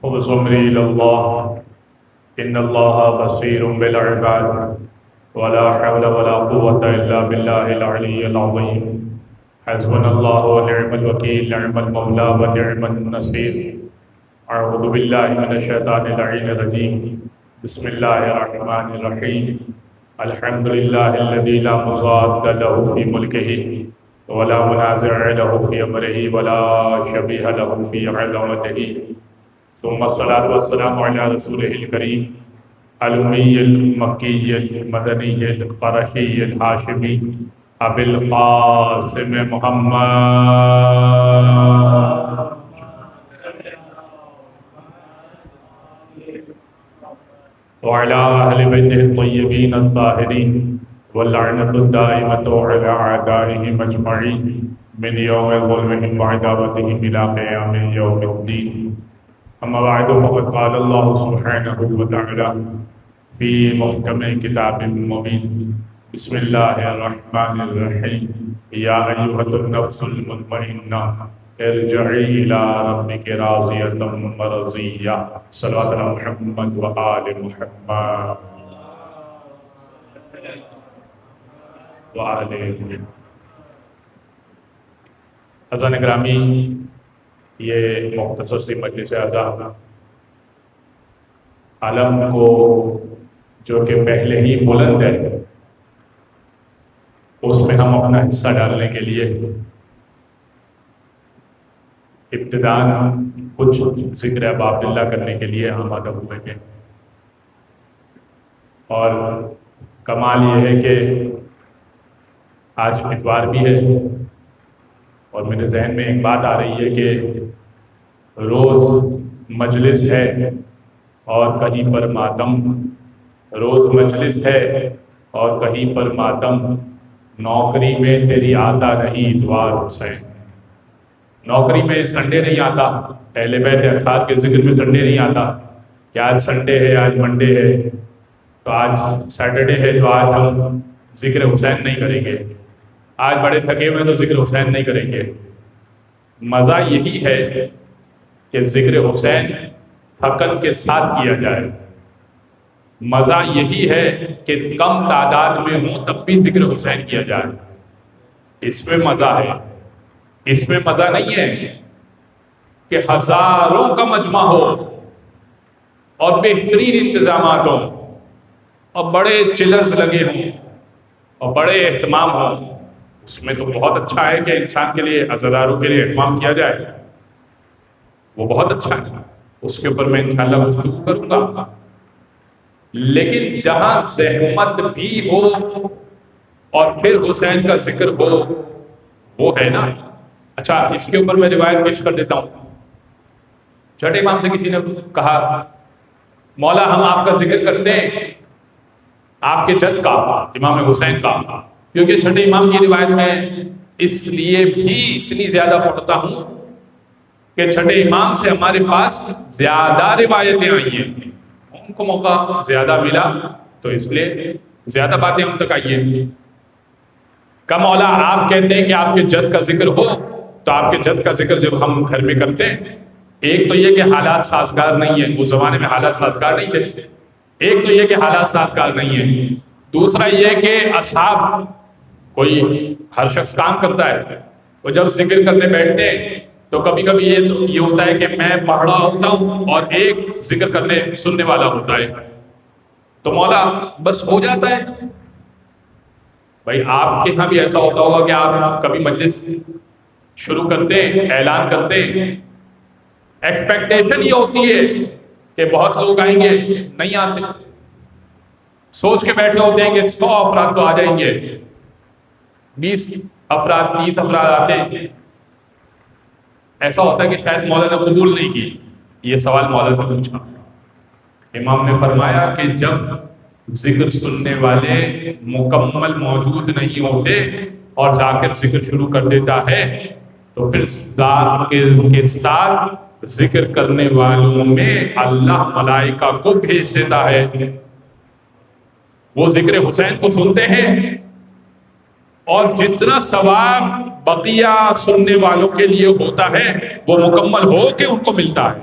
خذ أمري إلى الله إن الله بصير بالعباد ولا حول ولا قوة إلا بالله العلي العظيم حسبنا الله ونعم الوكيل نعم المولى ونعم النصير أعوذ بالله من الشيطان اللعين الرجيم بسم الله الرحمن الرحيم الحمد لله الذي لا مضاد له في ملكه ولا منازع له في أمره ولا شبيه له في عظمته ثم الصلاة والسلام على رسوله الكريم الأمي المكي المدني القرشي الهاشمي أبي القاسم محمد وعلى أهل بيته الطيبين الطاهرين واللعنة الدائمة على أعدائهم أجمعين من يوم ظلمهم وعداوتهم إلى قيام يوم الدين. أما بعد فقد قال الله سبحانه وتعالى في محكم كتاب مبين بسم الله الرحمن الرحيم يا أيها النفس المطمئنة ارجعي إلى ربك راضية مرضية صلوات على محمد وآل محمد وآل محمد. حضرات گرامی، یہ مختصر سی مجلس اعزا عالم کو جو کہ پہلے ہی بلند ہے اس میں ہم اپنا حصہ ڈالنے کے لیے ابتداءً کچھ ذکر باب اللہ کرنے کے لیے آمادہ ہوئے ہیں. اور کمال یہ ہے کہ آج اتوار بھی ہے اور میرے ذہن میں ایک بات آ رہی ہے کہ روز مجلس ہے اور کہیں پر ماتم، روز مجلس ہے اور کہیں پر ماتم. نوکری میں تیری آتا نہیں اتوار حسین. نوکری میں سنڈے نہیں آتا، اہل بیت اطہار کے ذکر میں سنڈے نہیں آتا کہ آج سنڈے ہے، آج منڈے ہے، تو آج سیٹرڈے ہے تو آج ہم ذکر حسین نہیں کریں گے، آج بڑے تھکے ہوئے تو ذکر حسین نہیں کریں گے. مزہ یہی ہے کہ ذکر حسین تھکن کے ساتھ کیا جائے. مزہ یہی ہے کہ کم تعداد میں ہوں تب بھی ذکر حسین کیا جائے. اس میں مزہ ہے. اس میں مزہ نہیں ہے کہ ہزاروں کا مجمع ہو اور بہترین انتظامات ہوں اور بڑے چلرز لگے ہوں اور بڑے اہتمام ہوں. اس میں تو بہت اچھا ہے کہ انسان کے لیے، عزاداروں کے لیے اہتمام کیا جائے، وہ بہت اچھا ہے، اس کے اوپر میں انشاءاللہ گفتگو کروں گا. لیکن جہاں زحمت بھی ہو اور پھر حسین کا ذکر ہو، وہ ہے نا. اچھا، اس کے اوپر میں روایت پیش کر دیتا ہوں. چھٹے امام سے کسی نے کہا مولا ہم آپ کا ذکر کرتے ہیں آپ کے جد کا، امام حسین کا، کیونکہ چھٹے امام کی روایت میں اس لیے بھی اتنی زیادہ پڑھتا ہوں کہ چھٹے امام سے ہمارے پاس زیادہ روایتیں آئی ہیں، ان کو موقع زیادہ ملا تو اس لیے زیادہ باتیں ہم تک آئی ہیں. کہ مولا آپ کہتے ہیں کہ آپ کے جد کا ذکر ہو، تو آپ کے جد کا ذکر جب ہم گھر میں کرتے ہیں، ایک تو یہ کہ حالات سازگار نہیں ہیں، اس زمانے میں حالات سازگار نہیں تھے، ایک تو یہ کہ حالات سازگار نہیں ہیں، دوسرا یہ کہ اصحاب، کوئی ہر شخص کام کرتا ہے، وہ جب ذکر کرنے بیٹھتے ہیں تو کبھی کبھی یہ ہوتا ہے کہ میں پڑھ رہا ہوتا ہوں اور ایک ذکر کرنے سننے والا ہوتا ہے، تو مولا بس ہو جاتا ہے. بھائی آپ کے ہاں بھی ایسا ہوتا ہوگا کہ آپ کبھی مجلس شروع کرتے ہیں، اعلان کرتے ہیں، ایکسپیکٹیشن یہ ہوتی ہے کہ بہت لوگ آئیں گے، نہیں آتے. سوچ کے بیٹھے ہوتے ہیں کہ 100 افراد تو آ جائیں گے، 20 افراد 30 افراد آتے ہیں. ایسا ہوتا ہے کہ شاید مولا نے قبول نہیں کی. یہ سوال مولا سے پوچھا. امام نے فرمایا کہ جب ذکر سننے والے مکمل موجود نہیں ہوتے اور ذاکر ذکر شروع کر دیتا ہے تو پھر ذاکر کے ساتھ ذکر کرنے والوں میں اللہ ملائکہ کو بھیج دیتا ہے. وہ ذکر حسین کو سنتے ہیں اور جتنا ثواب بقیہ سننے والوں کے لیے ہوتا ہے وہ مکمل ہو کے ان کو ملتا ہے.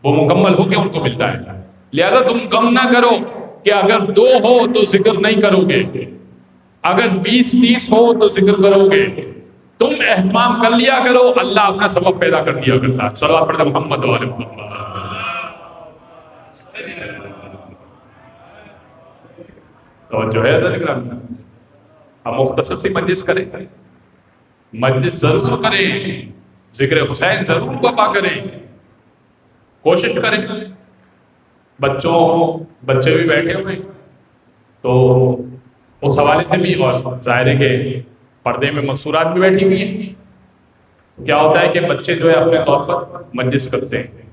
وہ مکمل ہو کے ان کو ملتا ہے. لہذا تم کم نہ کرو کہ اگر 2 ہو تو ذکر نہیں کرو گے، اگر 20-30 ہو تو ذکر کرو گے. تم اہتمام کر لیا کرو، اللہ اپنا سبب پیدا کر دیا کرتا ہے. صلوات پڑھتے محمد و آل محمد. توجہ ہے حضرت اکرام. ہم مختصر سی مجلس کریں، مجلس ضرور کریں، ذکر حسین ضرور بپا کریں، کوشش کریں. بچے بھی بیٹھے ہوئے تو اس حوالے سے بھی، اور ظاہر ہے کہ پردے میں مستورات بھی بیٹھی ہوئی ہیں. کیا ہوتا ہے کہ بچے جو ہے اپنے طور پر مجلس کرتے ہیں،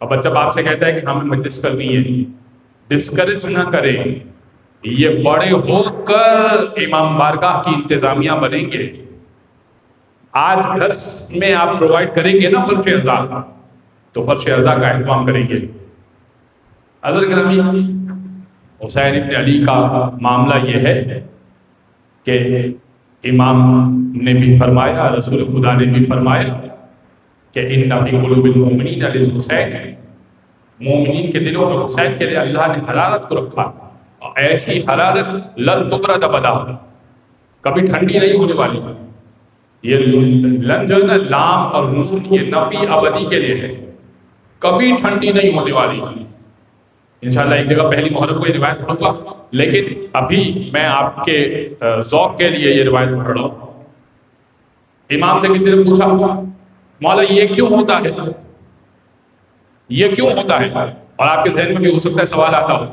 اور بچہ باپ سے کہتا ہے کہ ہمیں مجلس کرنی ہے. ڈسکریج نہ کریں، یہ بڑے ہو کر امام بارگاہ کی انتظامیہ بنیں گے. آج گھر میں آپ پرووائڈ کریں گے نا فرش اعضاء، تو فرش اعضاء کا اہتمام کریں گے. حضرت گرامی، حسین ابن علی کا معاملہ یہ ہے کہ امام نے بھی فرمایا، رسول خدا نے بھی فرمایا کہ ان فی قلوب المؤمنین للحسین، مومنین کے دلوں میں حسین کے لیے اللہ نے حرارت کو رکھا. اور ایسی حرارت لن تبرد ابدا، کبھی ٹھنڈی نہیں ہونے والی. یہ لن جو ہے نا، لام اور نون، یہ نفی ابدی کے لیے ہے، کبھی ٹھنڈی نہیں ہونے والی. انشاءاللہ ایک جگہ پہلی محرم کو یہ روایت پڑھوں گا، لیکن ابھی میں آپ کے ذوق کے لیے یہ روایت پڑھ رہا ہوں. امام سے کسی نے پوچھا، مولا یہ کیوں ہوتا ہے، یہ کیوں ہوتا ہے؟ اور آپ کے ذہن میں بھی ہو سکتا ہے سوال آتا ہو،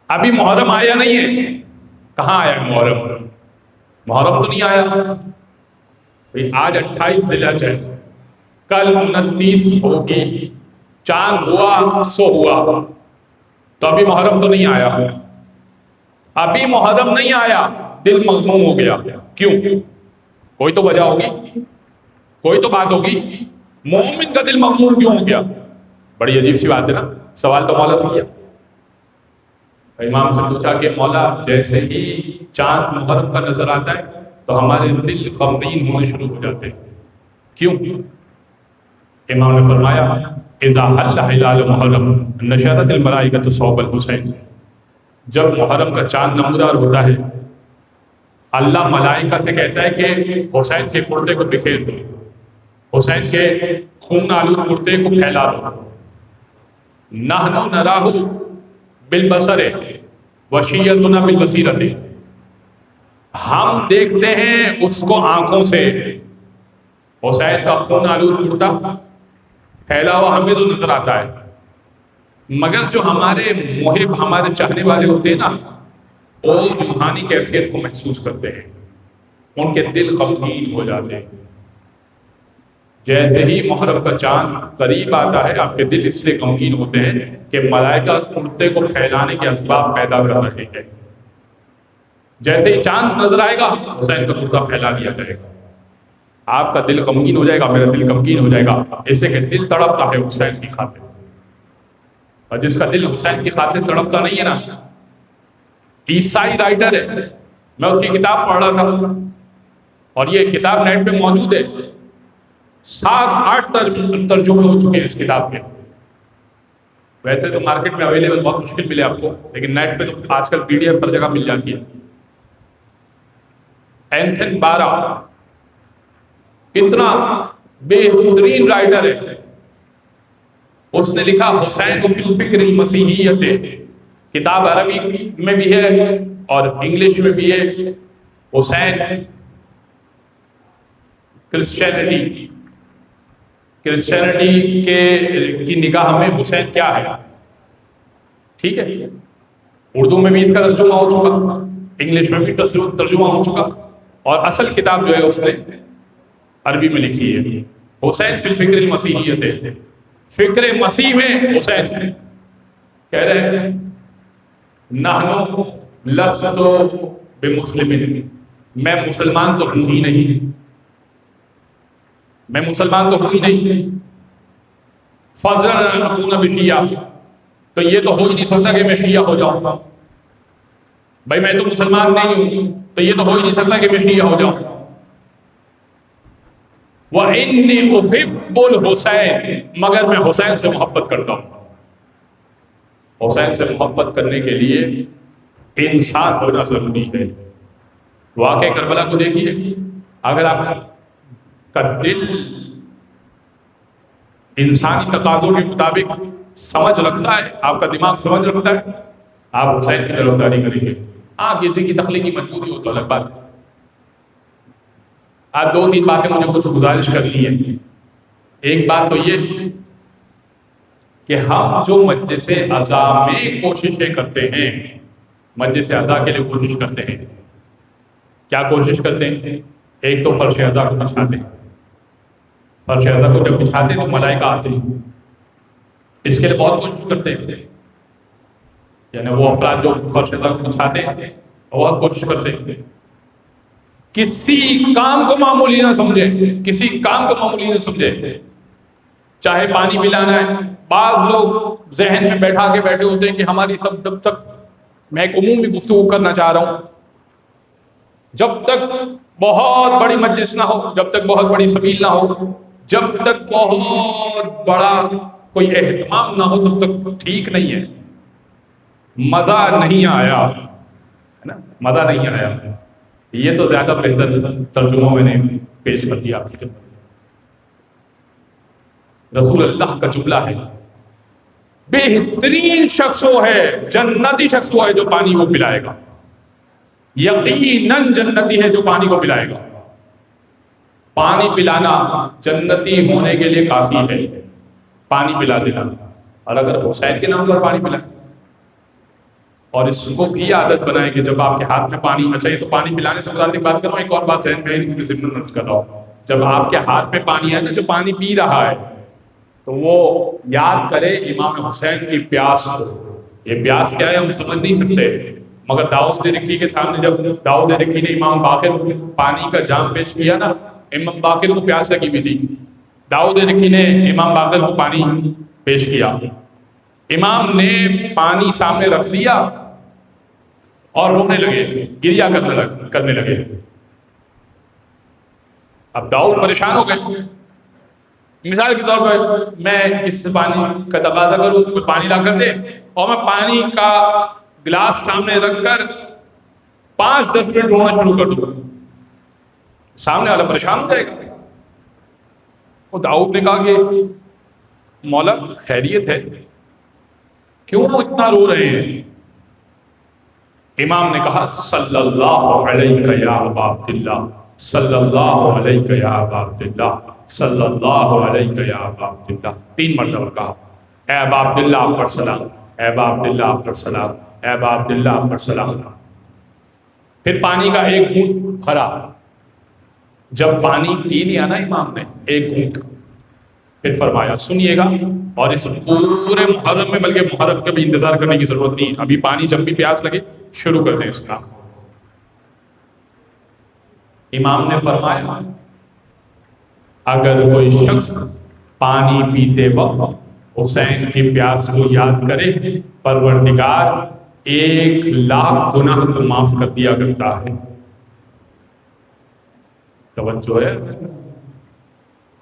ابھی محرم آیا نہیں ہے. کہاں آیا محرم؟ محرم تو نہیں آیا. آج 28 ذی الحجہ ہے، کل 29 ہوگی، چاند ہوا سو ہوا، تو ابھی محرم تو نہیں آیا. ابھی محرم نہیں آیا، دل مغموم ہو گیا. کیوں؟ کوئی تو وجہ ہوگی، کوئی تو بات ہوگی. مومن کا دل مغموم کیوں ہو گیا؟ بڑی عجیب سی بات ہے نا. سوال تو مولا سے کیا. امام سے پوچھا کہ مولا جیسے ہی چاند محرم کا نظر آتا ہے تو ہمارے دل غمگین ہونے شروع ہو جاتے ہیں. کیوں؟ امام نے فرمایا اذا حل ہلال محرم نشرت الملائکۃ صوب الحسین. جب محرم کا چاند نمودار ہوتا ہے، اللہ ملائکہ سے کہتا ہے کہ حسین کے کرتے کو بکھیر دو، حسین کے خون آلود کرتے کو پھیلا دو. نحن نراہ بالبصر وشیتنا بالبصیرت، ہم دیکھتے ہیں اس کو آنکھوں سے. حسین کا خون آلود کرتا پھیلا ہوا ہمیں تو نظر آتا ہے، مگر جو ہمارے محب، ہمارے چاہنے والے ہوتے ہیں نا، وہ روحانی کیفیت کو محسوس کرتے ہیں، ان کے دل غمگین ہو جاتے ہیں. جیسے ہی محرم کا چاند قریب آتا ہے، آپ کے دل اس لیے غمگین ہوتے ہیں کہ ملائکہ کرتے کو پھیلانے کے اسباب پیدا کر رہے ہیں. جیسے ہی چاند نظر آئے گا، حسین کا کرتا پھیلا دیا جائے گا. آپ کا دل غمگین ہو جائے گا، میرا دل غمگین ہو جائے گا. ایسے کہ دل تڑپتا ہے حسین کی خاطر، اور جس کا دل حسین کی خاطر تڑپتا نہیں ہے نا، عیسائی رائٹر ہے. میں اس کی کتاب پڑھ رہا تھا، اور یہ کتاب نیٹ پہ موجود ہے. 7-8 ترجمے ہو چکے ہیں اس کتاب کے. ویسے تو مارکیٹ میں اویلیبل بہت مشکل ملے آپ کو، لیکن نیٹ پہ تو آج کل PDF ہر جگہ مل جاتی ہے. اینتھن بارا اتنا بہترین رائٹر ہے، اس نے لکھا حسین فی الفکر المسیحیت. کتاب عربی میں بھی ہے اور انگلش میں بھی ہے. حسین کرسچینٹی کی نگاہ میں حسین کیا ہے. ٹھیک ہے، اردو میں بھی اس کا ترجمہ ہو چکا، انگلش میں بھی ترجمہ ہو چکا، اور اصل کتاب جو ہے اس نے عربی میں لکھی ہے. حسین فی الفکر المسیحیت، فکر مسیح میں حسین کہہ رہے ہیں نحن لست بمسلمین، میں مسلمان تو ہوں ہی نہیں، میں مسلمان تو ہوں ہی نہیں. فضلا ان اکون بشیعہ، تو یہ تو ہو ہی نہیں سکتا کہ میں شیعہ ہو جاؤں. بھائی میں تو مسلمان نہیں ہوں، تو یہ تو ہو ہی نہیں سکتا کہ میں شیعہ ہو جاؤں. وَإِنِّي أُحِبُّ الْحُسَيْنَ، مگر میں حسین سے محبت کرتا ہوں۔ حسین سے محبت کرنے کے لیے انسان ہونا ضروری ہے۔ واقعہ کربلا کو دیکھیے، اگر آپ کا دل انسانی تقاضوں کے مطابق سمجھ رکھتا ہے، آپ کا دماغ سمجھ رکھتا ہے، آپ حسین کی طرفداری کریں گے۔ ہاں کسی کی تخلیقی مجبوری ہو تو الگ بات ہے۔ آج دو تین باتیں مجھے کچھ گزارش کرنی ہے۔ ایک بات تو یہ کہ ہم جو مجلس عزا میں کوششیں کرتے ہیں، مجلس عزا کے لیے کوشش کرتے ہیں، کیا کوشش کرتے ہیں؟ ایک تو فرش عزا کو بچھاتے ہیں۔ فرش عزا کو جب بچھاتے ہیں تو ملائکہ آتے ہیں، اس کے لیے بہت کوشش کرتے ہیں۔ یعنی وہ افراد جو فرش عزا کو بچھاتے ہیں بہت کوشش کرتے ہیں، کسی کام کو معمولی نہ سمجھے، کسی کام کو معمولی نہ سمجھے، چاہے پانی پلانا ہے۔ بعض لوگ ذہن میں بیٹھا کے بیٹھے ہوتے ہیں کہ ہماری سب، جب تک میں ایک عمومی گفتگو کرنا چاہ رہا ہوں، جب تک بہت بڑی مجلس نہ ہو، جب تک بہت بڑی سبیل نہ ہو، جب تک بہت بڑا کوئی اہتمام نہ ہو، تب تک ٹھیک نہیں ہے، مزہ نہیں آیا، ہے نا، مزہ نہیں آیا۔ یہ تو زیادہ بہتر ترجمہ میں نے پیش کر دیا آپ کی طرف۔ رسول اللہ کا جملہ ہے، بہترین شخص وہ ہے، جنتی شخص وہ ہے جو پانی کو پلائے گا، یقیناً جنتی ہے جو پانی کو پلائے گا۔ پانی پلانا جنتی ہونے کے لیے کافی ہے، پانی پلا دینا۔ اور اگر حسین کے نام پر پانی پلائے، اور اس کو بھی عادت بنائے کہ جب آپ کے ہاتھ میں پانی، اچھا یہ تو پانی پلانے سے متعلق بات کر رہا ہوں، ایک اور بات ذہن میں ضمن نفس کر رہا ہوں، جب آپ کے ہاتھ میں پانی ہے نا، جو پانی پی رہا ہے، تو وہ یاد کرے امام حسین کی پیاس کو۔ یہ پیاس کیا ہے ہم سمجھ نہیں سکتے، مگر داؤد رکی کے سامنے جب داؤد رکی نے امام باقر پانی کا جام پیش کیا نا، امام باقر کو پیاس لگی ہوئی تھی، داؤد رکی نے امام باقر کو پانی پیش کیا، امام نے پانی سامنے رکھ دیا اور رونے لگے، گریا کرنے لگے۔ اب داؤد پریشان ہو گئے۔ مثال کے طور پر میں اس سے پانی کا تقاضا کروں، کوئی پانی لا کر دے، اور میں پانی کا گلاس سامنے رکھ کر 5-10 منٹ رونا شروع کر دوں، سامنے والا پریشان ہو جائے گا۔ وہ داؤد نے کہا کہ مولا خیریت ہے، کیوں وہ اتنا رو رہے ہیں؟ امام نے کہا صلی اللہ علیہ یا ابا عبداللہ، صلی اللہ علیہ یا ابا عبداللہ، صلی اللہ علیہ یا ابا عبداللہ، 3 مرتبہ کہا، اے ابا عبداللہ آپ پر سلام، اے ابا عبداللہ آپ پر سلام، اے ابا عبداللہ آپ پر سلام۔ پھر پانی کا ایک گھونٹ بھرا، جب پانی پی لیا نا امام نے ایک گھونٹ، پھر فرمایا سنیے گا، اور اس پورے محرم میں، بلکہ محرم کا بھی انتظار کرنے کی ضرورت نہیں، ابھی پانی جب بھی پیاس لگے شروع کر دیں اس کا۔ امام نے فرمایا اگر کوئی شخص پانی پیتے وقت حسین کی پیاس کو یاد کرے، پروردگار 1,00,000 گناہ کو معاف کر دیا کرتا ہے۔ توجہ ہے،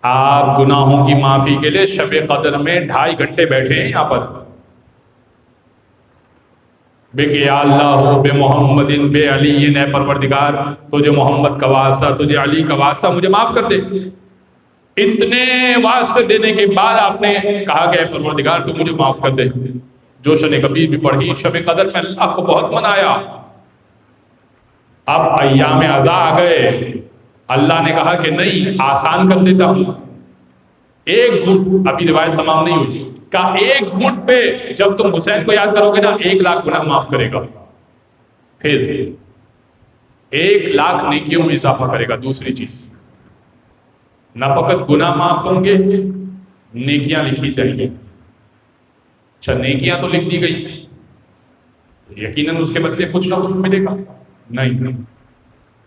آپ گناہوں کی معافی کے لیے شب قدر میں 2.5 گھنٹے بیٹھے ہیں یہاں پر، بے کہ یا اللہ بے محمد بے علی، اے پروردگار تجھے محمد کا واسطہ، تجھے علی کا واسطہ مجھے معاف کر دے۔ اتنے واسطے دینے کے بعد آپ نے کہا کہ اے پروردگار تو مجھے معاف کر دے۔ جوشن کبیر بھی پڑھی، شب قدر میں اللہ کو بہت منایا۔ اب ایام عزا آ گئے، اللہ نے کہا کہ نہیں، آسان کر دیتا ہوں، ایک گھونٹ، ابھی روایت تمام نہیں ہوئی، کہا ایک گھونٹ پہ جب تم حسین کو یاد کرو گے نا 1,00,000 گناہ معاف کرے گا، پھر 1,00,000 نیکیوں میں اضافہ کرے گا۔ دوسری چیز، نہ فقط گناہ معاف ہوں گے، نیکیاں لکھی جائیں گی۔ اچھا نیکیاں تو لکھ دی گئی، یقیناً اس کے بدلے کچھ نہ کچھ ملے گا؟ نہیں،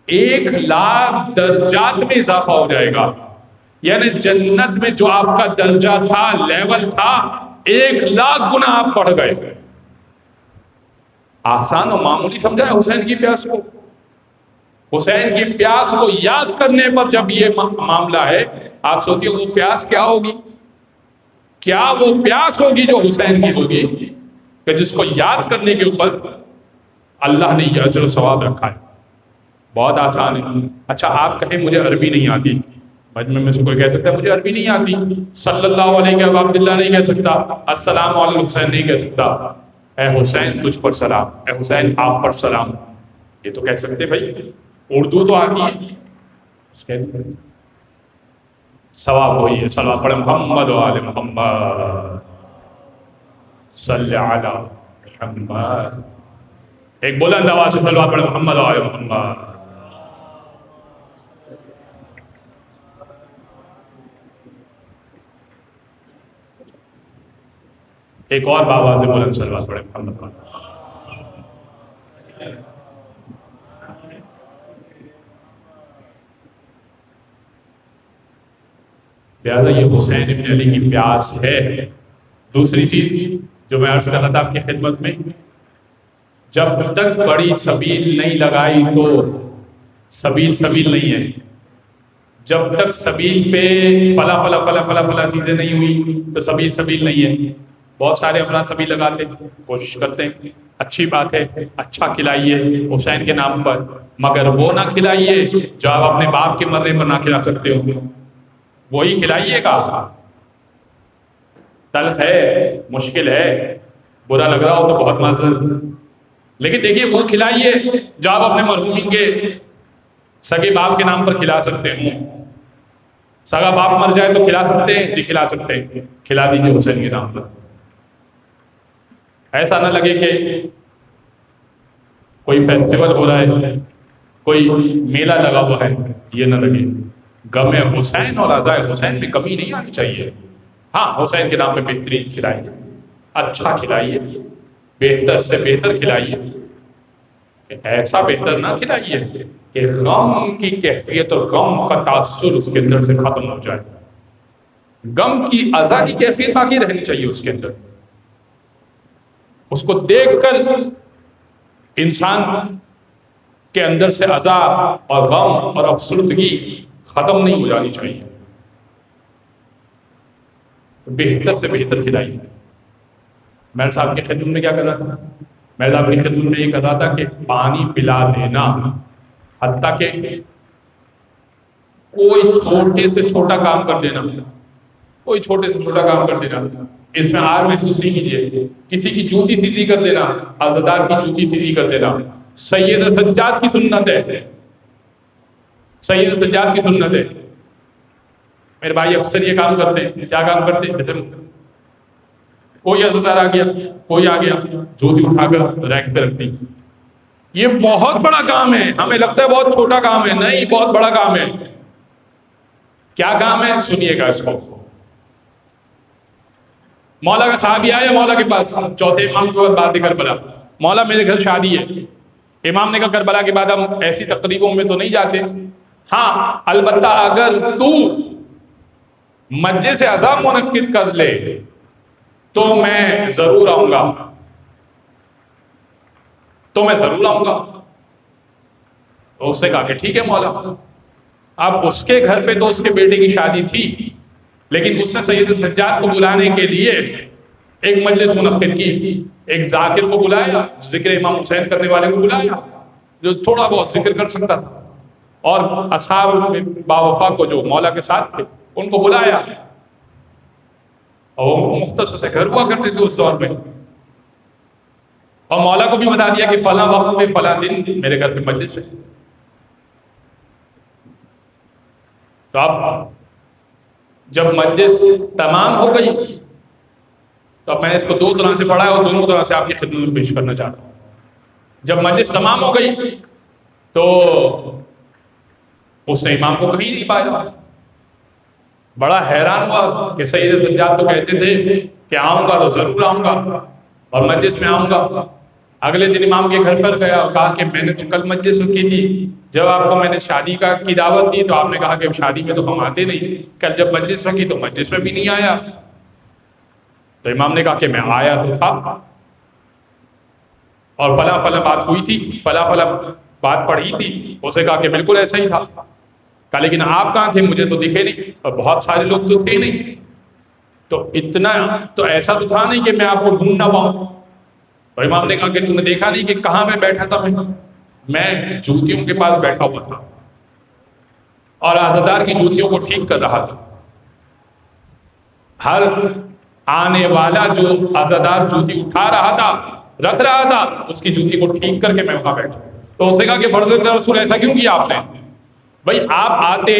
1,00,000 درجات میں اضافہ ہو جائے گا، یعنی جنت میں جو آپ کا درجہ تھا، لیول تھا، 1,00,000 گنا آپ بڑھ گئے۔ آسان و معمولی سمجھا ہے حسین کی پیاس کو؟ حسین کی پیاس کو یاد کرنے پر جب یہ معاملہ ہے، آپ سوچیے وہ پیاس کیا ہوگی، کیا وہ پیاس ہوگی جو حسین کی ہوگی کہ جس کو یاد کرنے کے اوپر اللہ نے یہ اجر و ثواب رکھا ہے۔ بہت آسان ہے۔ اچھا آپ کہیں مجھے عربی نہیں آتی، مجمع میں سے کوئی کہہ سکتا ہے مجھے عربی نہیں آتی، صلی اللہ علیہ وآلہ نہیں کہہ سکتا، السلام علی حسین نہیں کہہ سکتا، اے حسین تجھ پر سلام، اے حسین آپ پر سلام، یہ تو کہہ سکتے بھائی، اردو تو آتی ہے، اس کے ثواب وہی ہے۔ صلوات پڑھیں محمد و آل محمد صلی علی محمد، ایک بلند آواز سے صلوات پڑھیں محمد و آل محمد۔ ایک اور بابا سے بلند صلوات پڑھیں محمد و آل محمد۔ لہٰذا یہ حسین ابن علی کی پیاس ہے۔ دوسری چیز جو میں عرض کر رہا تھا آپ کی خدمت میں، جب تک بڑی سبیل نہیں لگائی تو سبیل نہیں ہے، جب تک سبیل پہ فلا چیزیں نہیں ہوئی تو سبیل نہیں ہے۔ بہت سارے افراد سبیل لگاتے کوشش کرتے ہیں، اچھی بات ہے، اچھا کھلائیے حسین کے نام پر، مگر وہ نہ کھلائیے جو آپ اپنے باپ کے مرنے پر نہ کھلا سکتے ہو، وہی کھلائیے گا۔ تلخ ہے، مشکل ہے، برا لگ رہا ہو تو بہت معذرت، لیکن دیکھیے وہ کھلائیے جو آپ اپنے مرحومین کے سگے باپ کے نام پر کھلا سکتے ہوں۔ سگا باپ مر جائے تو کھلا سکتے ہیں جی، کھلا سکتے ہیں، کھلا دیجیے حسین کے نام پر۔ ایسا نہ لگے کہ کوئی فیسٹیول ہو رہا ہے، کوئی میلہ لگا ہوا ہے، یہ نہ لگے۔ غم حسین اور عزا حسین میں کمی نہیں آنی چاہیے۔ ہاں حسین کے نام پہ بہترین کھلائیے، اچھا کھلائیے، بہتر سے بہتر کھلائیے، ایسا بہتر نہ کھلائیے کہ غم کی کیفیت اور غم کا تاثر اس کے اندر سے ختم ہو جائے۔ غم کی عزا کی کیفیت باقی رہنی چاہیے اس کے اندر، اس کو دیکھ کر انسان کے اندر سے عزا اور غم اور افسردگی ختم نہیں ہو جانی چاہیے۔ بہتر سے بہتر کھلائیے۔ میں صاحب کی خدمت میں کیا کر رہا تھا؟ میں صاحب کی خدمت میں یہ کر رہا تھا کہ پانی پلا دینا، حتیٰ کہ کوئی چھوٹے سے چھوٹا کام کر دینا، کوئی چھوٹے سے چھوٹا کام کر دینا، اس میں آر محسوس نہیں کیجیے۔ کسی کی جوتی سیدھی کر دینا، عزادار کی جوتی سیدھی کر دینا سید سجاد کی سنت ہے، سید سجاد کی سنت ہے۔ میرے بھائی اکثر یہ کام کرتے ہیں، کیا کام کرتے ہیں؟ جیسے کوئی عزادار آ گیا، کوئی آ گیا، جوتی اٹھا کر ریک پہ رکھ دی۔ یہ بہت بڑا کام ہے، ہمیں لگتا ہے بہت چھوٹا کام ہے، نہیں بہت بڑا کام ہے۔ کیا کام ہے؟ سنیے گا اس کو۔ مولا کا صحابی آیا مولا کے پاس چوتھے امام کے بعد بات کربلا، مولا میرے گھر شادی ہے۔ امام نے کہا کربلا کے بعد ہم ایسی تقریبوں میں تو نہیں جاتے، ہاں البتہ اگر تو مجلس عزا منعقد کر لے تو میں ضرور آؤں گا، تو اس نے کہا کہ ٹھیک ہے مولا۔ اب اس کے گھر پہ تو اس کے بیٹے کی شادی تھی، لیکن اس نے سید سجاد کو بلانے کے لیے ایک مجلس منعقد کی، ایک ذاکر کو بلایا، ذکر امام حسین کرنے والے کو بلایا جو تھوڑا بہت ذکر کر سکتا تھا، اور اصحاب باوفا کو جو مولا کے ساتھ تھے ان کو بلایا، اور وہ مختصر سے گھر ہوا کرتے تھے اس دور میں، اور مولا کو بھی بتا دیا کہ فلاں وقت میں فلاں دن میرے گھر پہ مجلس ہے۔ تو اب جب مجلس تمام ہو گئی تو اب میں نے اس کو دو طرح سے پڑھا ہے اور دونوں طرح سے آپ کی خدمت میں پیش کرنا چاہتا ہوں۔ جب مجلس تمام ہو گئی تو اس نے امام کو کہیں نہیں پایا، بڑا حیران ہوا کہ سید سجاد تو کہتے تھے کہ آؤں گا تو ضرور آؤں گا اور مجلس میں آؤں گا۔ اگلے دن امام کے گھر پر گیا اور کہا کہ میں نے تو کل مجلس کی تھی، جب آپ کو میں نے شادی کی دعوت دی تو آپ نے کہا کہ شادی میں تو ہم آتے نہیں، کل جب مجلس رکھی تو مجلس میں بھی نہیں آیا۔ تو امام نے کہا کہ میں آیا تو تھا اور فلاں فلاں بات ہوئی تھی، فلاں فلاں بات پڑھی تھی۔ اسے کہا کہ بالکل ایسا ہی تھا۔ کہا لیکن آپ کہاں تھے؟ مجھے تو دکھے نہیں، اور بہت سارے لوگ تو تھے نہیں، تو اتنا تو ایسا تو تھا نہیں کہ میں آپ کو ڈھونڈ نہ پاؤں۔ تو امام نے کہا کہ تم نے دیکھا نہیں کہ کہاں میں بیٹھا تھا؟ میں جوتیوں کے پاس بیٹھا ہوا تھا اور عزادار کی جوتیوں کو ٹھیک کر رہا تھا۔ ہر آنے والا جو عزادار جوتی اٹھا رہا تھا، رکھ رہا تھا، اس کی جوتی کو ٹھیک کر کے میں وہاں بیٹھا۔ تو اس نے کہا کہ فرزند رسول ایسا کیوں کیا آپ نے؟ بھائی آپ آتے،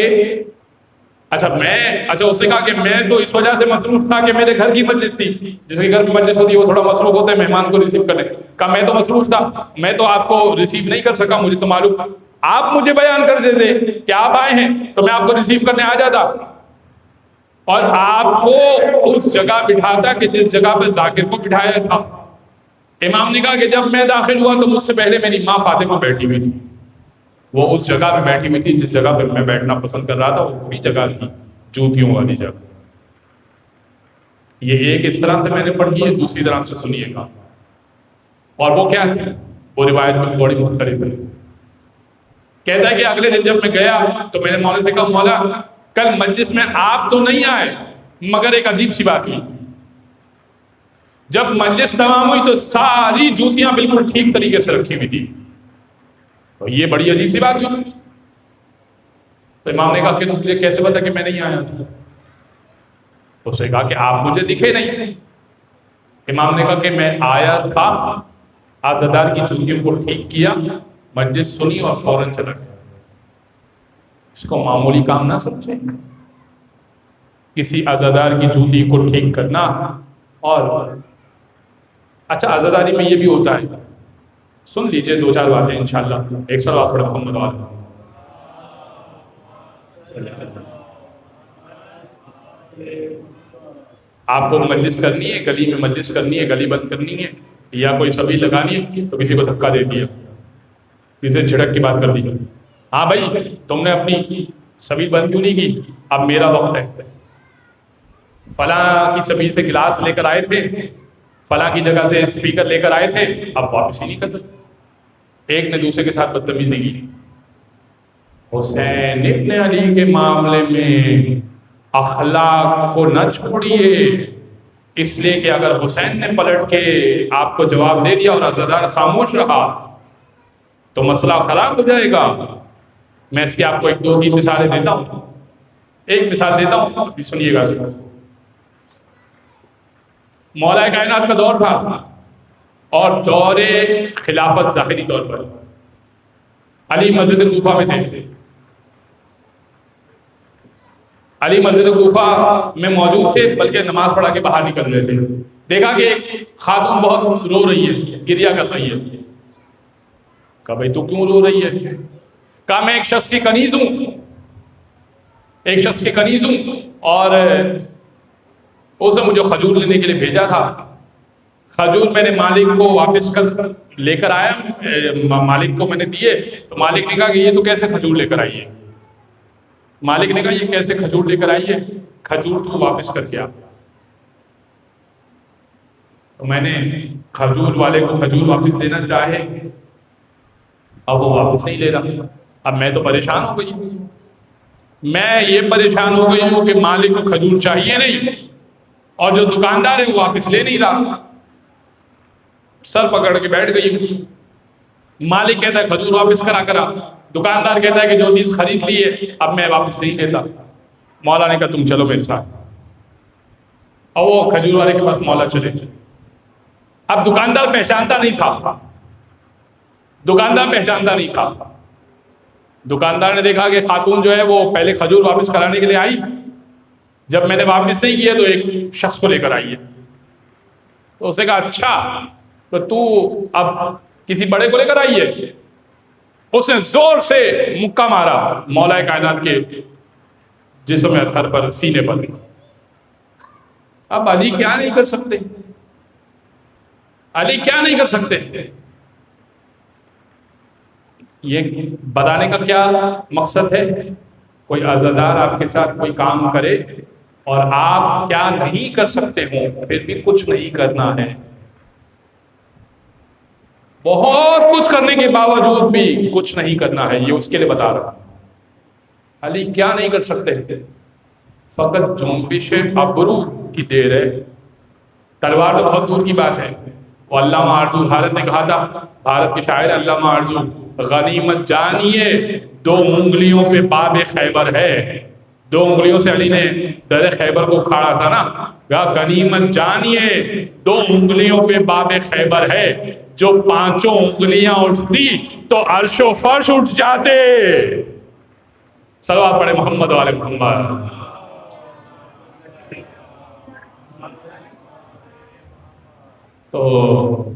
اچھا اس نے کہا کہ میں تو اس وجہ سے مصروف تھا کہ میرے گھر کی مجلس تھی، جس کے گھر میں مجلس ہوتی ہے وہ تھوڑا مصروف ہوتا ہے مہمان کو ریسیو کرنے۔ کہا میں تو مصروف تھا، میں تو آپ کو ریسیو نہیں کر سکا، مجھے تو معلوم، آپ مجھے بیان کر دیتے کہ آپ آئے ہیں تو میں آپ کو ریسیو کرنے آ جاتا اور آپ کو اس جگہ بٹھاتا کہ جس جگہ پہ ذاکر کو بٹھایا تھا۔ امام نے کہا کہ جب میں داخل ہوا تو مجھ سے پہلے میری ماں فاطمہ بیٹھی ہوئی تھی، وہ اس جگہ پہ بیٹھی ہوئی تھی جس جگہ پہ میں بیٹھنا پسند کر رہا تھا، وہ وہی جگہ تھی، جوتیوں والی جگہ۔ یہ ایک اس طرح سے میں نے پڑھی ہے، دوسری طرح سے سنیے گا، اور وہ کیا تھی، وہ روایت میں بڑی مختلف ہے۔ کہتا ہے کہ اگلے دن جب میں گیا تو میں نے مولا سے کہا مولا کل مجلس میں آپ تو نہیں آئے، مگر ایک عجیب سی بات ہوئی، جب مجلس تمام ہوئی تو ساری جوتیاں بالکل ٹھیک طریقے سے رکھی ہوئی تھی، تو یہ بڑی عجیب سی بات ہوئی۔ تو امام نے کہا کہ تجھے کیسے پتا کہ میں نہیں آیا؟ تو اس نے کہا کہ آپ مجھے دکھے نہیں۔ امام نے کہا کہ میں آیا تھا، عزادار کی جوتیوں کو ٹھیک کیا، مجلس سنی اور فوراً چلا گیا۔ اس کو معمولی کام نہ سمجھیں، کسی عزادار کی جوتی کو ٹھیک کرنا۔ اور اچھا عزاداری میں یہ بھی ہوتا ہے، سن لیجئے دو چار باتیں انشاءاللہ، ایک صلوات پڑھ محمد والا۔ آپ کو مجلس کرنی ہے، گلی میں مجلس کرنی ہے، گلی بند کرنی ہے، یا کوئی سبھی لگانی ہے تو کسی کو دھکا دے دیا، کسی جھڑک کی بات کر دی، ہاں بھائی تم نے اپنی سبھی بند کیوں نہیں کی؟ اب میرا وقت ہے، فلاں کی سبھی سے گلاس لے کر آئے تھے، فلاں کی جگہ سے اسپیکر لے کر آئے تھے، اب واپس ہی نہیں کر رہے۔ ایک نے دوسرے کے ساتھ بدتمیزی کی۔ حسین ابن علی کے معاملے میں اخلاق کو نہ چھوڑیے، اس لیے کہ اگر حسین نے پلٹ کے آپ کو جواب دے دیا اور عزادار خاموش رہا تو مسئلہ خراب ہو جائے گا۔ میں اس کی آپ کو ایک دو تین مثالیں دیتا ہوں، ایک مثال دیتا ہوں، سنیے گا۔ مولا کائنات کا دور تھا اور دور خلافت ظاہری طور پر علی مسجد کوفہ میں تھے، علی مسجد کوفہ میں موجود تھے، بلکہ نماز پڑھا کے باہر نکل رہے تھے۔ دیکھا کہ ایک خاتون بہت رو رہی ہے، گریا کر رہی ہے۔ کہا بھائی تو کیوں رو رہی ہے؟ کہا میں ایک شخص کی کنیز ہوں، ایک شخص کی کنیز ہوں، اور اس نے مجھے کھجور لینے کے لیے بھیجا تھا۔ کھجور میں نے مالک کو واپس لے کر آیا، مالک کو میں نے دیے تو مالک نے کہا کہ یہ تو کیسے کھجور لے کر آئی ہے؟ مالک نے کہا یہ کیسے کھجور لے کر آئی ہے؟ کھجور تو واپس کر کے آ۔ تو میں نے کھجور والے کو کھجور واپس دینا چاہے، اب وہ واپس نہیں لے رہا۔ اب میں تو پریشان ہو گئی، میں یہ پریشان ہو گئی ہوں کہ مالک کو کھجور چاہیے نہیں اور جو دکاندار ہے وہ واپس لے نہیں رہا۔ سر پکڑ کے بیٹھ گئی ہوں۔ مالک کہتا ہے کھجور واپس کرا کرا، دکاندار کہتا ہے کہ جو چیز خرید لی ہے اب میں واپس نہیں دیتا۔ مولا نے کہا تم چلو میرے ساتھ، اور وہ کھجور والے کے پاس مولا چلے۔ اب دکاندار پہچانتا نہیں تھا، دکاندار پہچانتا نہیں تھا۔ دکاندار نے دیکھا کہ خاتون جو ہے وہ پہلے کھجور واپس کرانے کے لیے آئی، جب میں نے واپس نہیں کیا تو ایک شخص کو لے کر آئی ہے۔ تو اس نے کہا اچھا تو تو اب کسی بڑے کو لے کر آئی ہے؟ اس نے زور سے مکہ مارا مولا کائنات کے جسم اطہر پر، سینے پر۔ اب علی کیا نہیں کر سکتے؟ علی کیا نہیں کر سکتے؟ یہ بتانے کا کیا مقصد ہے؟ کوئی عزادار آپ کے ساتھ کوئی کام کرے اور آپ کیا نہیں کر سکتے ہوں، پھر بھی کچھ نہیں کرنا ہے۔ بہت کچھ کرنے کے باوجود بھی کچھ نہیں کرنا ہے، یہ اس کے لیے بتا رہا ہوں۔ علی کیا نہیں کر سکتے؟ فقط جنبش ابرو کی دیر ہے، تلوار تو بہت دور کی بات ہے۔ وہ علامہ آرزو بھارت نے کہا تھا، بھارت کے شاعر علامہ آرزو، غنیمت جانیے 2 انگلیوں پہ باب خیبر ہے۔ 2 انگلیوں سے علی نے در خیبر کو کھاڑا تھا نا، غنیمت جانیے 2 انگلیوں پہ باب خیبر ہے، جو 5 انگلیاں اٹھتی تو عرش و فرش اٹھ جاتے۔ صلوات پڑھے محمد والے محمد۔ تو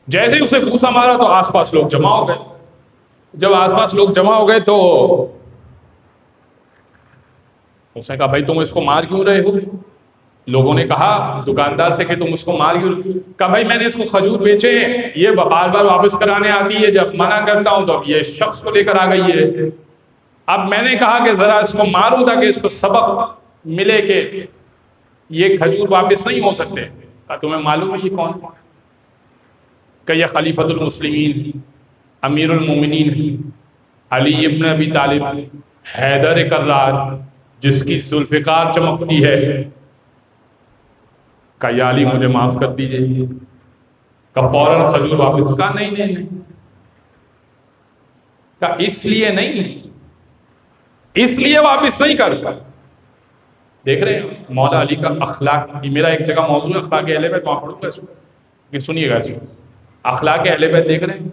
جیسے ہی اسے گھوسا مارا تو آس پاس لوگ جمع ہو گئے۔ جب آس پاس لوگ جمع ہو گئے تو اس نے کہا بھائی تم اس کو مار کیوں رہے ہو؟ لوگوں نے کہا دکاندار سے کہ تم اس کو مار کیوں؟ کہا بھائی میں نے اس کو کھجور بیچے، یہ بار بار واپس کرانے آتی ہے، جب منع کرتا ہوں تو اب یہ شخص کو لے کر آ گئی ہے۔ اب میں نے کہا کہ ذرا اس کو ماروں تاکہ اس کو سبق ملے کہ یہ کھجور واپس نہیں ہو سکتے۔ کہا تمہیں معلوم ہے یہ کون؟ کہ یہ خلیفۃ المسلمین امیر المومنین علی ابن ابی طالب حیدر کرار، جس کی ذوالفقار چمکتی ہے۔ کہ یا علی مجھے معاف کر دیجئے۔ کہ فوراً کھجور واپس؟ کہا نہیں نہیں نہیں، کہ اس لیے نہیں، اس لیے واپس نہیں کر۔ دیکھ رہے ہیں مولا علی کا اخلاق۔ یہ میرا ایک جگہ موضوع ہے اخلاق اہل بیت، وہاں پڑھوں گا اس کو، سنیے گا جی۔ اخلاق اہل بیت دیکھ رہے ہیں،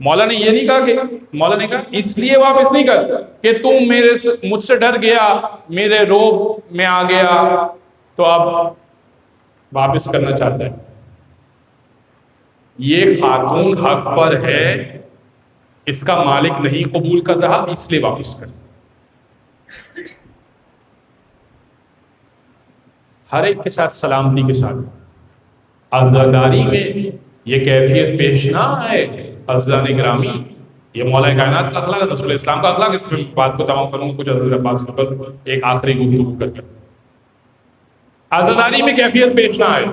مولا نے یہ نہیں کہا کہ، مولا نے کہا اس لیے واپس نہیں کر کہ تم مجھ سے ڈر گیا، میرے روب میں آ گیا تو اب واپس کرنا چاہتا ہے۔ یہ خاتون حق پر ہے، اس کا مالک نہیں قبول کر رہا، اس لیے واپس کر۔ ہر ایک کے ساتھ سلامتی کے ساتھ، عزاداری میں یہ کیفیت پیش نہ آئے۔ عزیزان گرامی، یہ مولا کائنات کا اخلاق، رسول اسلام کا اخلاق۔ اس پہ بات کو تمام کروں گا کچھ حضرت عباس کے اوپر ایک آخری گفتگو کر کے۔ عزاداری میں کیفیت پیش نہ آئے۔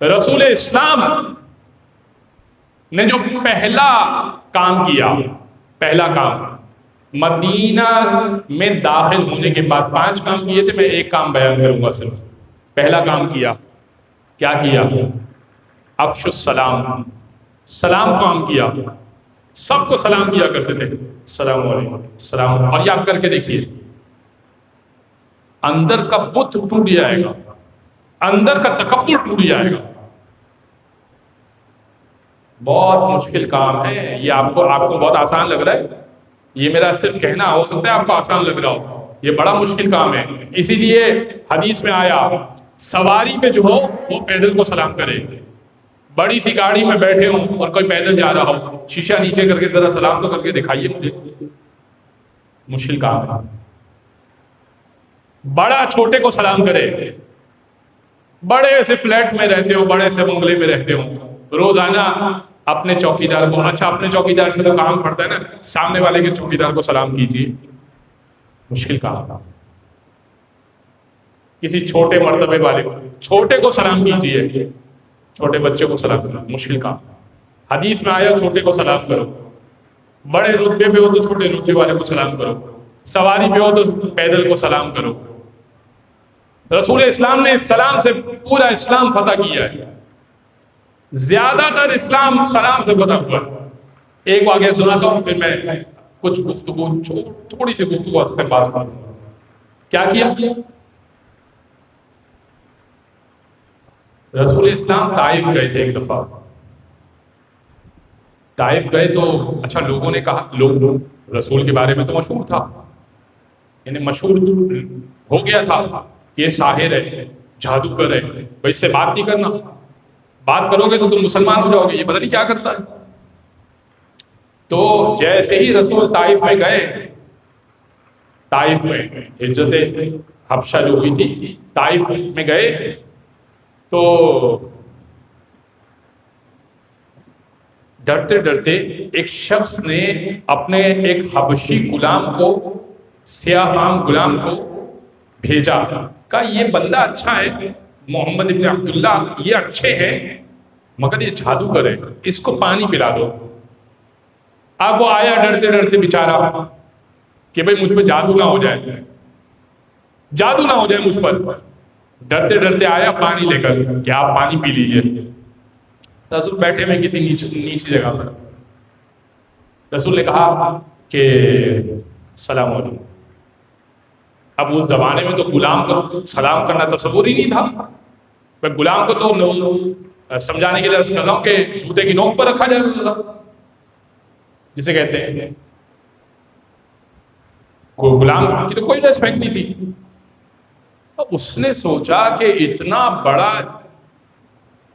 رسول اسلام نے جو پہلا کام کیا، پہلا کام مدینہ میں داخل ہونے کے بعد 5 کام کیے تھے، میں ایک کام بیان کروں گا صرف۔ پہلا کام کیا، کیا کیا؟ افش السلام، سلام کام کیا۔ سب کو سلام کیا کرتے تھے، السلام علیکم السلام۔ اور یہ آپ کر کے دیکھیے، اندر کا بت ٹوٹ جائے گا، اندر کا تکبر ٹوٹ جائے گا۔ بہت مشکل کام ہے یہ۔ آپ کو بہت آسان لگ رہا ہے، یہ میرا صرف کہنا ہو سکتا ہے آپ کو آسان لگ رہا ہو، یہ بڑا مشکل کام ہے۔ اسی لیے حدیث میں آیا سواری پہ جو ہو وہ پیدل کو سلام کرے۔ بڑی سی گاڑی میں بیٹھے ہوں اور کوئی پیدل جا رہا ہو، شیشہ نیچے کر کے ذرا سلام تو کر کے دکھائیے مجھے۔ مشکل کام ہے۔ بڑا چھوٹے کو سلام کرے۔ بڑے سے فلیٹ میں رہتے ہو، بڑے سے بنگلے میں رہتے ہو، روزانہ اپنے چوکیدار کو، اچھا اپنے چوکیدار سے تو کام پڑتا ہے نا، سامنے والے کے چوکیدار کو سلام کیجیے۔ مشکل کام تھا۔ کسی چھوٹے مرتبے والے کو، چھوٹے کو سلام کیجیے، چھوٹے بچے کو سلام کرو، مشکل کام۔ حدیث میں آیا چھوٹے کو سلام کرو، بڑے رتبے پہ ہو تو چھوٹے رتبے والے کو سلام کرو، سواری پہ ہو تو پیدل کو سلام کرو۔ رسول اسلام نے سلام سے پورا اسلام فتح کیا ہے۔ زیادہ تر اسلام سلام سے فتح ہوا۔ ایک واقعہ سناتا ہوں، پھر میں کچھ گفتگو، تھوڑی سی گفتگو اس کے بعد کیا کیا۔ رسول اسلام طائف گئے تھے ایک دفعہ۔ طائف گئے تو اچھا لوگوں نے کہا، لوگ رسول کے بارے میں تو مشہور تھا، یعنی مشہور ہو گیا تھا، یہ ساحر ہے، جادوگر ہے، بھائی اس سے بات نہیں کرنا، بات کرو گے تو تم مسلمان ہو جاؤ گے، یہ پتہ نہیں کیا کرتا ہے۔ تو جیسے ہی رسول طائف میں گئے، طائف میں ہجرت حبشہ جو ہوئی تھی، طائف میں گئے تو ڈرتے ڈرتے ایک شخص نے اپنے ایک حبشی غلام کو، سیاہ فام غلام کو بھیجا، کہا یہ بندہ اچھا ہے، محمد ابن عبداللہ یہ اچھے ہیں، مگر یہ جادوگر ہے، اس کو پانی پلا دو۔ اب وہ آیا ڈرتے ڈرتے بیچارہ کہ بھئی مجھ پہ جادو نہ ہو جائے، جادو نہ ہو جائے مجھ پر. ڈرتے ڈرتے آیا پانی لے کر کہ آپ پانی پی لیجئے. رسول بیٹھے ہوئے کسی نیچی جگہ پر. رسول نے کہا کہ السلام علیکم. اب اس زمانے میں تو غلام کو سلام کرنا تصور ہی نہیں تھا. میں غلام کو تو سمجھانے کے لیے عرض کر رہا ہوں کہ جوتے کی نوک پر رکھا جائے جسے کہتے ہیں. کوئی غلام کی تو کوئی ریسپیکٹ نہیں تھی. اس نے سوچا کہ اتنا بڑا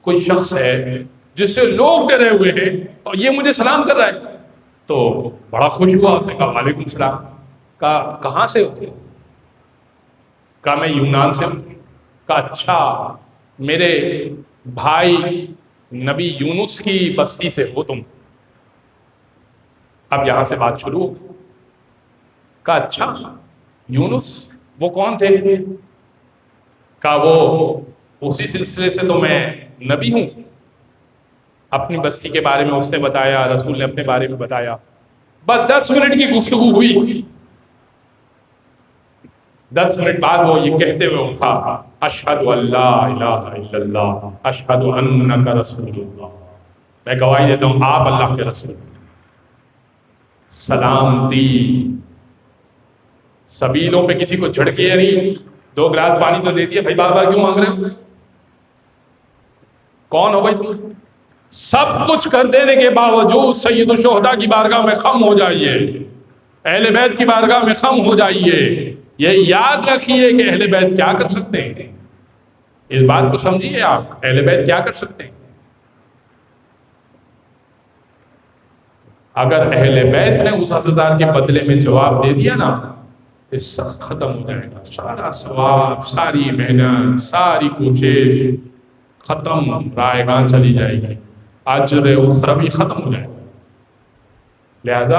کوئی شخص ہے جس سے لوگ ڈرے ہوئے ہیں اور یہ مجھے سلام کر رہا ہے، تو بڑا خوش ہوا. اس نے کہا وعلیکم السلام. کہا کہاں سے ہو؟ کہا میں یونان سے ہوں. کہا اچھا، میرے بھائی نبی یونس کی بستی سے ہو تم؟ اب یہاں سے بات شروع ہو. کہا اچھا یونس وہ کون تھے؟ کہا وہ اسی سلسلے سے تو میں نبی ہوں. اپنی بستی کے بارے میں اس نے بتایا، رسول نے اپنے بارے میں بتایا. بس 10 منٹ کی گفتگو ہوئی. 10 منٹ بعد وہ یہ کہتے ہوئے اٹھا، اشہد ان لا الہ الا اللہ اشہد انک رسول اللہ. میں گواہی دیتا ہوں آپ اللہ کے رسول. سلامتی. سبیلوں پہ کسی کو جھڑکے نہیں. 2 گلاس پانی تو دے دیا، بھائی بار بار کیوں مانگ رہے ہو؟ کون ہو بھائی تم؟ سب کچھ کر دینے کے باوجود سید الشہداء کی بارگاہ میں خم ہو جائیے، اہل بیت کی بارگاہ میں خم ہو جائیے. یہ یاد رکھیے کہ اہل بیت کیا کر سکتے ہیں. اس بات کو سمجھیے آپ، اہل بیت کیا کر سکتے ہیں. اگر اہل بیت نے اس عزادار کے بدلے میں جواب دے دیا نا، اس سب ختم ہو جائے گا. سارا ثواب، ساری محنت، ساری کوشش ختم، رائے گاں چلی جائے گی، اجر اخروی ختم ہو جائے گا. لہذا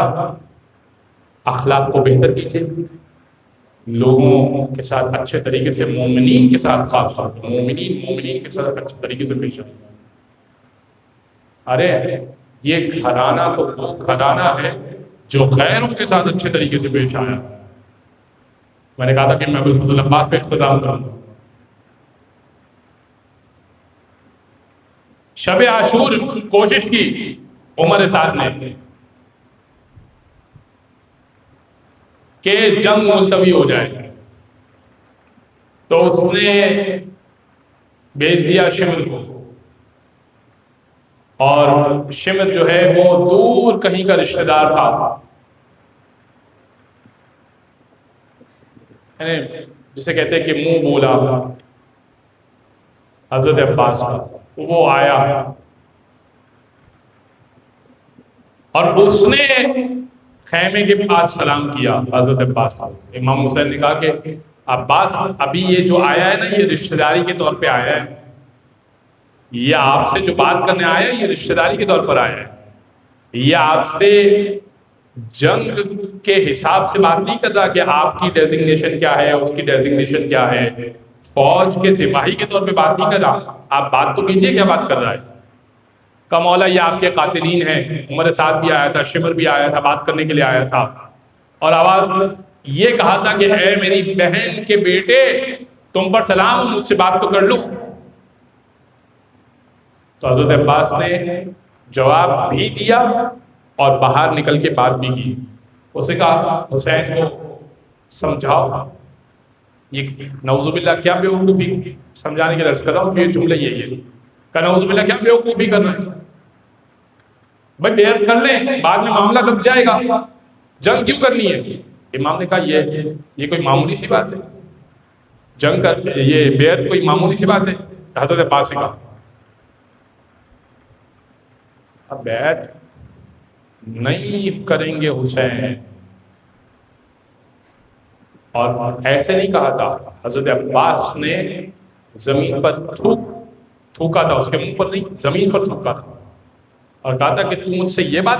اخلاق کو بہتر کیجیے، لوگوں کے ساتھ اچھے طریقے سے، مومنین کے ساتھ خاص طور پر مومنین کے ساتھ اچھے طریقے سے پیش آئیں. ارے یہ گھرانہ تو وہ گھرانہ ہے جو غیروں کے ساتھ اچھے طریقے سے پیش آیا. میں نے کہا تھا کہ میں ابوالفضل عباس پہ اختتام کروں. شب عاشور کوشش کی عمر سعد نے کہ جنگ ملتوی ہو جائے، تو اس نے بھیج دیا شمر کو. اور شمر جو ہے وہ دور کہیں کا رشتہ دار تھا، جسے کہتے ہیں کہ منہ بولا حضرت عباس کا. وہ آیا اور اس نے خیمے کے پاس سلام کیا حضرت عباس کو. امام حسین نے کہا کہ عباس ابھی یہ جو آیا ہے نا، یہ رشتہ داری کے طور پہ آیا ہے. یہ آپ سے جو بات کرنے آیا ہے یہ رشتہ داری کے طور پر آیا ہے. یہ آپ سے جنگ کے حساب سے بات نہیں کر رہا کہ آپ کی ڈیزگنیشن کیا ہے، اس کی ڈیزگنیشن کیا ہے. فوج کے سپاہی کے طور پہ بات نہیں کر رہا. آپ بات تو کیجئے کیا بات کر رہا ہے. کہ مولا یہ آپ کے قاتلین ہیں. عمر سعد بھی آیا تھا، شمر بھی آیا تھا، بات کرنے کے لیے آیا تھا، اور آواز یہ کہا تھا کہ اے میری بہن کے بیٹے، تم پر سلام، مجھ سے بات تو کر لو. تو حضرت عباس نے جواب بھی دیا اور باہر نکل کے بات بھی کی. اس نے کہا حسین کو سمجھاؤ. یہ نعوذ باللہ کیا بیوقوفی، سمجھانے کے درس کر رہا ہوں کہ یہ جملہ یہ کہ نعوذ باللہ کیا بیوقوفی کر رہے ہیں. بھائی بیعت کر لیں، بعد میں معاملہ دب جائے گا، جنگ کیوں کرنی ہے. امام نے کہا یہ کوئی معمولی سی بات ہے، جنگ کر یہ بیعت کوئی معمولی سی بات ہے. حضرت عباس سے کہا اب بیعت نہیں کریں گے حسین. اور ایسے نہیں کہا تھا، حضرت عباس نے زمین پر تھوکا تھا، اس کے منہ پر نہیں، زمین پر تھوکا تھا، اور کہا تھا کہ تو مجھ سے یہ بات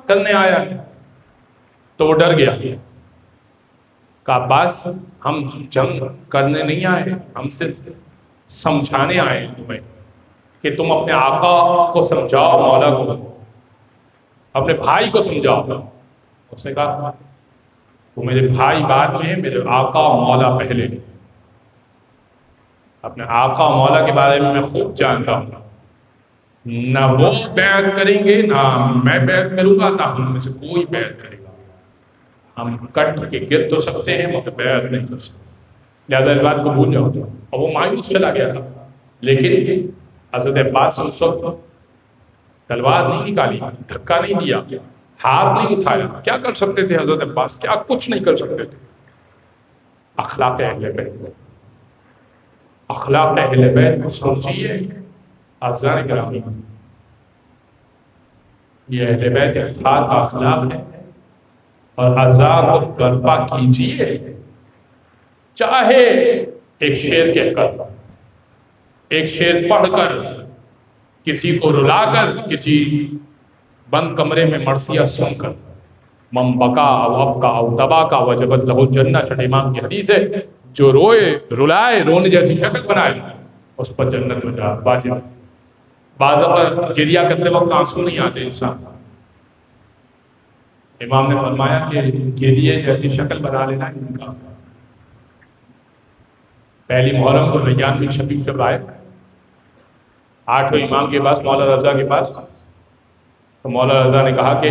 کرنے آیا ہے. تو وہ ڈر گیا. کہا عباس ہم جنگ کرنے نہیں آئے ہیں، ہم صرف سمجھانے آئے ہیں تمہیں کہ تم اپنے آقا کو سمجھاؤ، مولا کو. اپنے بھائی کو سمجھاؤ. اس نے کہا وہ میرے بھائی بعد میں ہے، میرے آقا و مولا پہلے. اپنے آقا و مولا کے بارے میں خوب جانتا ہوں، نہ وہ بیعت کریں گے نہ میں بیعت کروں گا، نہ ہم میں سے کوئی بیعت کرے گا. ہم کٹ کے گر تو سکتے ہیں مگر بیعت نہیں کر سکتے، لہذا اس بات کو بھول جاؤ. اور وہ مایوس چلا گیا تھا. لیکن حضرت عباس نے اس وقت تلوار نہیں نکالی، دھکا نہیں دیا، ہاتھ نہیں اٹھایا. کیا کر سکتے تھے حضرت عباس؟ کیا کچھ نہیں کر سکتے تھے. اخلاق اہل بیت، اخلاق اہل بیت کو سمجھیے عزیزان گرامی. یہ اہل بیت اطہار کا اخلاق ہے، اور عزا کو برپا کیجیے، چاہے ایک شعر کہہ کر، ایک شعر پڑھ کر، کسی کو رلا کر، کسی بند کمرے میں مرثیہ سن کر. من بکا او ابکا او تباکا وجبت لہ الجنہ، چھٹے امام کی حدیث ہے. جو روئے رلائے، رونے جیسی شکل بنائے، اس پر جنت میں واجب. بعض دفعہ گریہ کرتے وقت آنسو نہیں آتے انسان. امام نے فرمایا کہ گریہ جیسی شکل بنا لینا ان کا. پہلی محرم کو ریان بن شبیب سے آئے 8 امام کے پاس، مولا رضا کے پاس. تو مولا رضا نے کہا کہ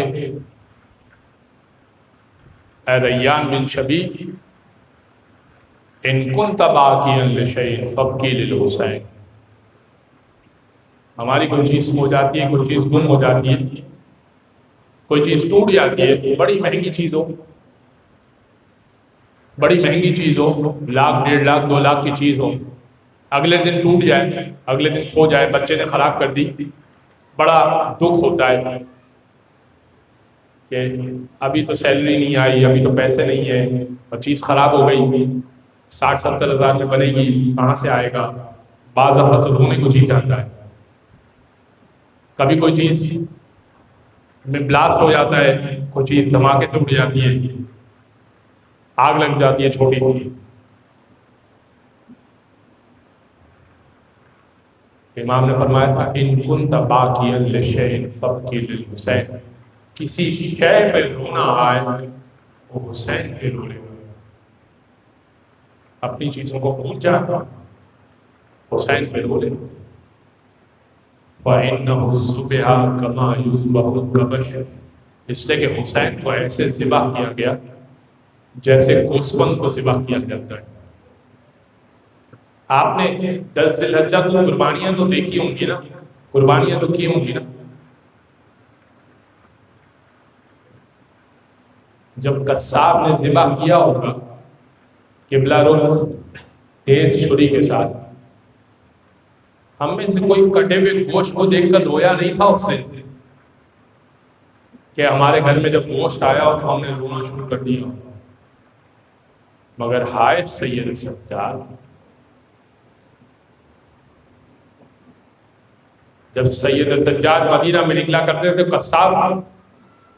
اے ریان بن شبیب، ان کنت باقیا لشیء فابکی للحسین. ہماری کوئی چیز ہو جاتی ہے، کوئی چیز گم ہو جاتی ہے، کوئی چیز ٹوٹ جاتی ہے، بڑی مہنگی چیز ہو، بڑی مہنگی چیز ہو، 1,00,000 1,50,000 2,00,000 کی چیز ہو، اگلے دن ٹوٹ جائے، اگلے دن کھو جائے، بچے نے خراب کر دی، بڑا دکھ ہوتا ہے کہ ابھی تو سیلری نہیں آئی، ابھی تو پیسے نہیں ہیں، اور چیز خراب ہو گئی، 60-70 ہزار میں بنے گی، کہاں سے آئے گا. بعض دفعہ تو رونے کو جی جاتا ہے. کبھی کوئی چیز میں بلاسٹ ہو جاتا ہے، کوئی چیز دھماکے سے اڑ جاتی ہے، آگ لگ جاتی ہے چھوٹی سی. امام نے فرمایا تھا ان کنت باقیا لشیء فابکی للحسین. کسی شے پہ رونا آئے وہ حسین پہ رو لے. اپنی چیزوں کو بھول جا، حسین پہ رو لے. فَإِنَّهُ ذُبِحَ كَمَا يُذْبَحُ الْكَبَشُ، اس لیے کہ حسین کو ایسے ذبح کیا گیا جیسے گوسفند کو ذبح کیا جاتا ہے. آپ نے 10 ذی الحجہ کو قربانیاں تو دیکھی ہوں گی نا، قربانیاں تو کی ہوں گی نا. جب قصاب نے ذبح کیا ہوگا قبلہ رخ تیز چھری کے ساتھ، ہم میں سے کوئی کٹے ہوئے گوشت کو دیکھ کر رویا نہیں تھا اس سے کہ ہمارے گھر میں جب گوشت آیا اور ہم نے رونا شروع کر دیا. مگر ہائے سید سجاد، جب سید سجاد مدینہ میں نکلا کرتے تھے، قصاب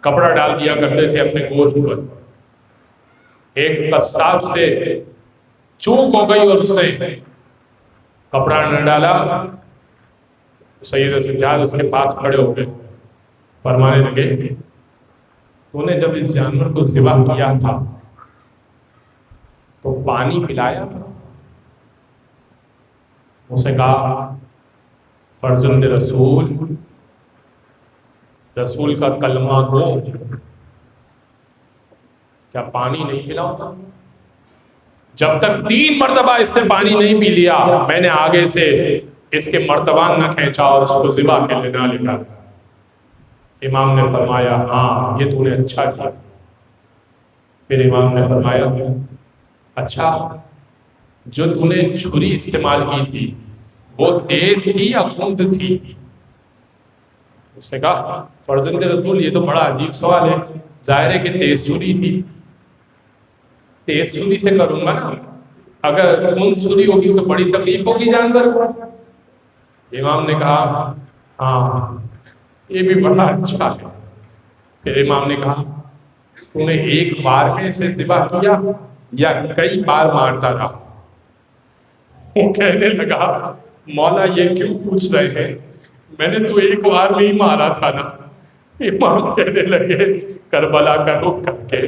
کپڑا ڈال دیا کرتے تھے اپنے گوشت پر. ایک قصاب سے چوک ہو گئی اور اس نے کپڑا نہ ڈالا. سید سجاد اس کے پاس کھڑے ہو گئے، فرمانے لگے تو نے جب اس جانور کو ذبح کیا تھا تو پانی پلایا تھا؟ اسے کہا فرزند رسول، رسول کا کلمہ گو، کیا پانی نہیں پلا ہوتا؟ جب تک 3 مرتبہ اس سے پانی نہیں پی لیا میں نے آگے سے اس کے مرتبان نہ کھینچا اور اس کو ذبح کے لیے نہ لکھا. امام نے فرمایا ہاں یہ تو نے اچھا کیا. پھر امام نے فرمایا اچھا جو تو نے چھری استعمال کی تھی وہ تیز تھی یا کند تھی؟ اس نے کہا فرزند رسول یہ تو بڑا عجیب سوال ہے، ظاہر ہے کہ تیز چھری تھی، تیز چھری سے کروں گا نا، اگر کند چھری ہوگی تو بڑی تکلیف ہوگی جانور کو. امام نے کہا ہاں یہ بھی بڑا اچھا ہے. پھر امام نے کہا تو نے ایک بار میں اسے ذبح کیا یا کئی بار مارتا رہا؟ وہ کہنے لگا مولا یہ کیوں پوچھ رہے ہیں، میں نے تو ایک بار میں ہی مارا تھا نا، امام کہنے لگے کربلا کا رخ کر کے،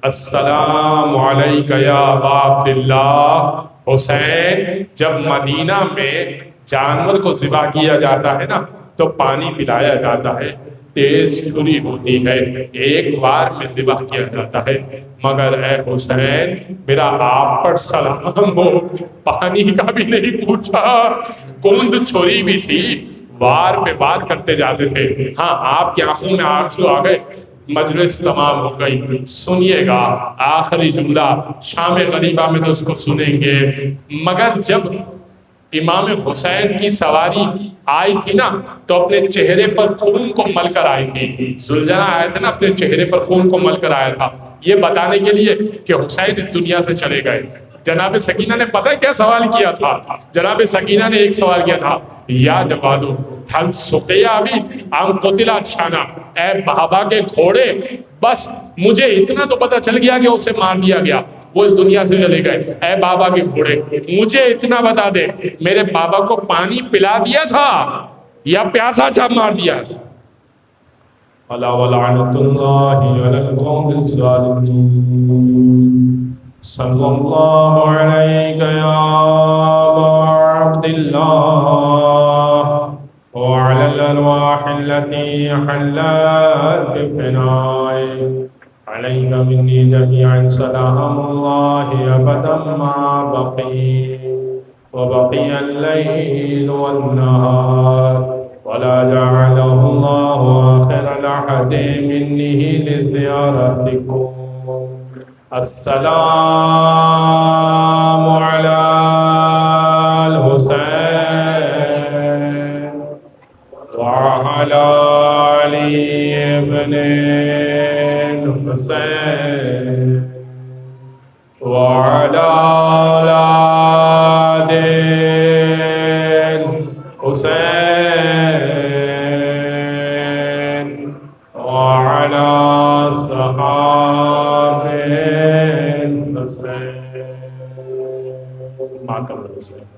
السلام علیک یا ابا عبداللہ۔ حسین، جب مدینہ میں جانور کو ذبح کیا جاتا ہے نا تو پانی پلایا جاتا ہے، تیز چھری ہوتی ہے، ایک بار میں ذبح کیا جاتا ہے، مگر اے حسین میرا آپ پر سلام ہو، پانی کا بھی نہیں پوچھا، کند چھری بھی تھی، وار پہ بات کرتے جاتے تھے۔ ہاں، آپ کی آنکھوں میں آنسو آ گئے، مجلس تمام ہو گئی۔ سنیے گا آخری جملہ، شام غریبہ میں تو اس کو سنیں گے، مگر جب امام حسین کی سواری آئی تھی نا تو اپنے چہرے پر خون کو مل کر آئی تھی، زلجھنا آیا تھا نا، اپنے چہرے پر خون کو مل کر آیا تھا، یہ بتانے کے لیے کہ حسین اس دنیا سے چلے گئے۔ جناب سکینہ نے پتہ کیا سوال کیا تھا؟ جناب سکینہ نے ایک سوال کیا تھا، یا جوادو حل سقیا ابھی ام قتل اچھانا، اے بابا کے گھوڑے، بس مجھے اتنا تو پتہ چل گیا کہ اسے مار دیا گیا، وہ اس دنیا سے چلے گئے، اے بابا کے گھوڑے مجھے اتنا بتا دے، میرے بابا کو پانی پلا دیا تھا یا پیاسا چھاپ مار دیا؟ الا ولعنۃ اللہ علی القوم الظالمین۔ صلی اللہ علیک یا ابا عبداللہ وعلی الارواح التي حلت بفنائک عليك مني جميعا سلام الله أبدا ما بقي وبقي الليل والنهار ولا جعله الله آخر العهد منه لزيارتكم۔ السلام على الحسين وعلى علي بن الحسين وعلى أولاد الحسين وعلى صحابة الحسين۔